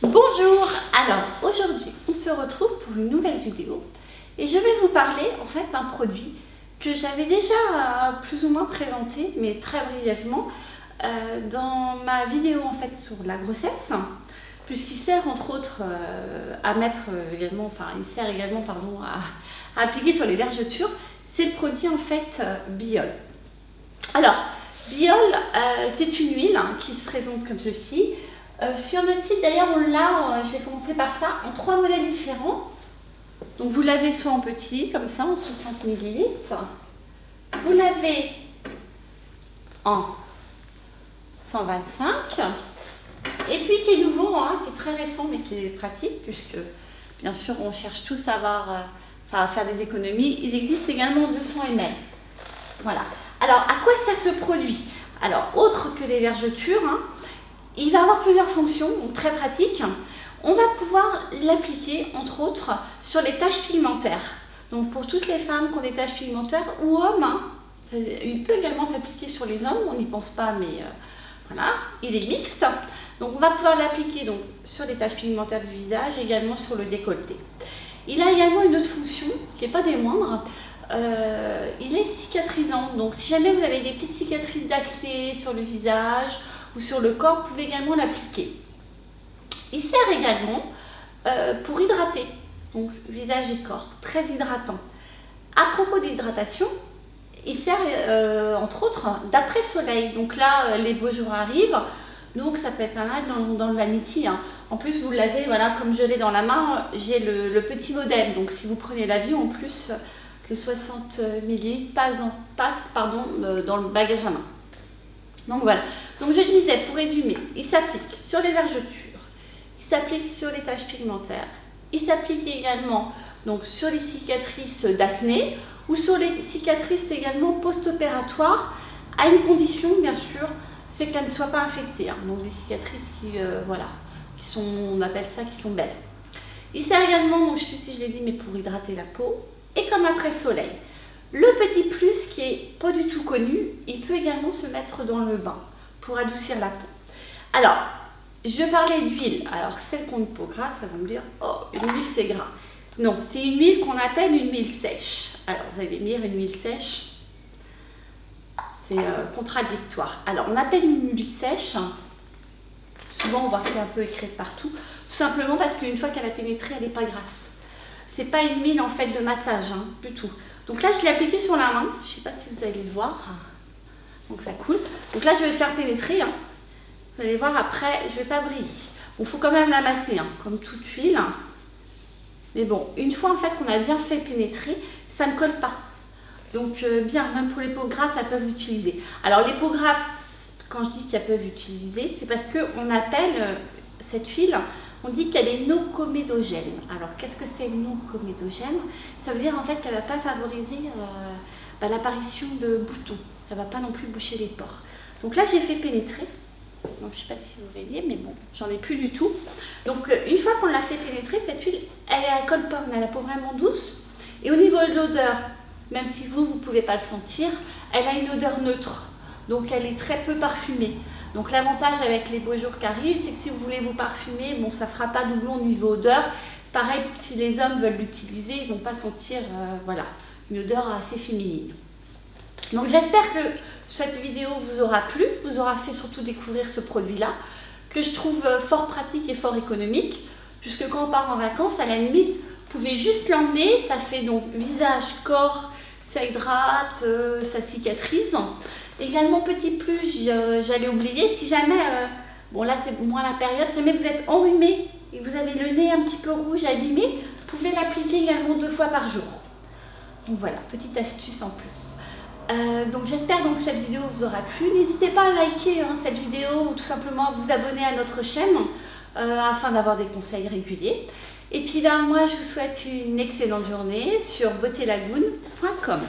Bonjour, alors aujourd'hui on se retrouve pour une nouvelle vidéo et je vais vous parler en fait d'un produit que j'avais déjà plus ou moins présenté mais très brièvement dans ma vidéo en fait sur la grossesse, puisqu'il sert entre autres à mettre également, enfin il sert également pardon à appliquer sur les vergetures. C'est le produit en fait Biol. Alors Biol c'est une huile qui se présente comme ceci. Sur notre site d'ailleurs on l'a, je vais commencer par ça, en 3 modèles différents. Donc vous l'avez soit en petit comme ça en 60 ml, vous l'avez en 125 et puis qui est nouveau, qui est très récent mais qui est pratique puisque bien sûr on cherche tous à faire des économies. Il existe également 200 ml. Voilà. Alors à quoi sert ce produit? Alors autre que les vergetures, il va avoir plusieurs fonctions, donc très pratiques. On va pouvoir l'appliquer, entre autres, sur les taches pigmentaires. Donc pour toutes les femmes qui ont des taches pigmentaires ou hommes, il peut également s'appliquer sur les hommes, on n'y pense pas, mais voilà, il est mixte. Donc on va pouvoir l'appliquer donc sur les taches pigmentaires du visage, également sur le décolleté. Il a également une autre fonction, qui n'est pas des moindres, il est cicatrisant. Donc si jamais vous avez des petites cicatrices d'acné sur le visage, ou sur le corps, vous pouvez également l'appliquer. Il sert également pour hydrater, donc visage et corps, très hydratant. À propos d'hydratation, il sert entre autres d'après-soleil. Donc là, les beaux jours arrivent, donc ça peut être pas mal dans le vanity. En plus, vous l'avez, voilà, comme je l'ai dans la main, j'ai le petit modèle. Donc si vous prenez l'avion, en plus, le 60 ml passe dans le bagage à main. Donc voilà, donc je disais, pour résumer, il s'applique sur les vergetures, il s'applique sur les taches pigmentaires, il s'applique également donc, sur les cicatrices d'acné ou sur les cicatrices également post-opératoires, à une condition bien sûr, c'est qu'elles ne soient pas infectées. Donc des cicatrices qui sont, on appelle ça, qui sont belles. Il sert également, donc, je ne sais plus si je l'ai dit, mais pour hydrater la peau et comme après-soleil. Le petit plus qui est pas du tout connu, il peut également se mettre dans le bain pour adoucir la peau. Alors, je parlais d'huile. Alors, celle qu'on a peau grasse, ça va me dire, oh, une huile c'est gras. Non, c'est une huile qu'on appelle une huile sèche. Alors, vous allez me dire, une huile sèche, c'est contradictoire. Alors, on appelle une huile sèche, souvent on voit c'est un peu écrit partout, tout simplement parce qu'une fois qu'elle a pénétré, elle n'est pas grasse. C'est pas une huile en fait de massage, du tout. Donc là, je l'ai appliqué sur la main. Je ne sais pas si vous allez le voir. Donc ça coule. Donc là, je vais le faire pénétrer. Vous allez voir, après, je ne vais pas briller. Bon, il faut quand même la masser, comme toute huile. Mais bon, une fois en fait qu'on a bien fait pénétrer, ça ne colle pas. Donc bien, même pour les peaux grasses, ça peut l'utiliser. Alors les peaux grasses, quand je dis qu'elles peuvent l'utiliser, c'est parce qu'on appelle cette huile, on dit qu'elle est non comédogène. Alors, qu'est-ce que c'est non comédogène? Ça veut dire en fait qu'elle ne va pas favoriser l'apparition de boutons. Elle ne va pas non plus boucher les pores. Donc là, j'ai fait pénétrer. Donc, je ne sais pas si vous voyez, mais bon, j'en ai plus du tout. Donc, une fois qu'on l'a fait pénétrer, cette huile, elle colle pas, on a la peau vraiment douce. Et au niveau de l'odeur, même si vous ne pouvez pas le sentir, elle a une odeur neutre. Donc, elle est très peu parfumée. Donc l'avantage avec les beaux jours qui arrivent, c'est que si vous voulez vous parfumer, bon, ça ne fera pas doublon au niveau odeur. Pareil, si les hommes veulent l'utiliser, ils ne vont pas sentir une odeur assez féminine. Donc j'espère que cette vidéo vous aura plu, vous aura fait surtout découvrir ce produit-là, que je trouve fort pratique et fort économique, puisque quand on part en vacances, à la limite, vous pouvez juste l'emmener, ça fait donc visage, corps, ça hydrate, ça cicatrise. Également, petit plus, j'allais oublier, si jamais, bon là c'est moins la période, si jamais vous êtes enrhumé et vous avez le nez un petit peu rouge, abîmé, vous pouvez l'appliquer également 2 fois par jour. Donc voilà, petite astuce en plus. Donc j'espère que cette vidéo vous aura plu. N'hésitez pas à liker cette vidéo ou tout simplement à vous abonner à notre chaîne afin d'avoir des conseils réguliers. Et puis moi je vous souhaite une excellente journée sur beautélagoon.com.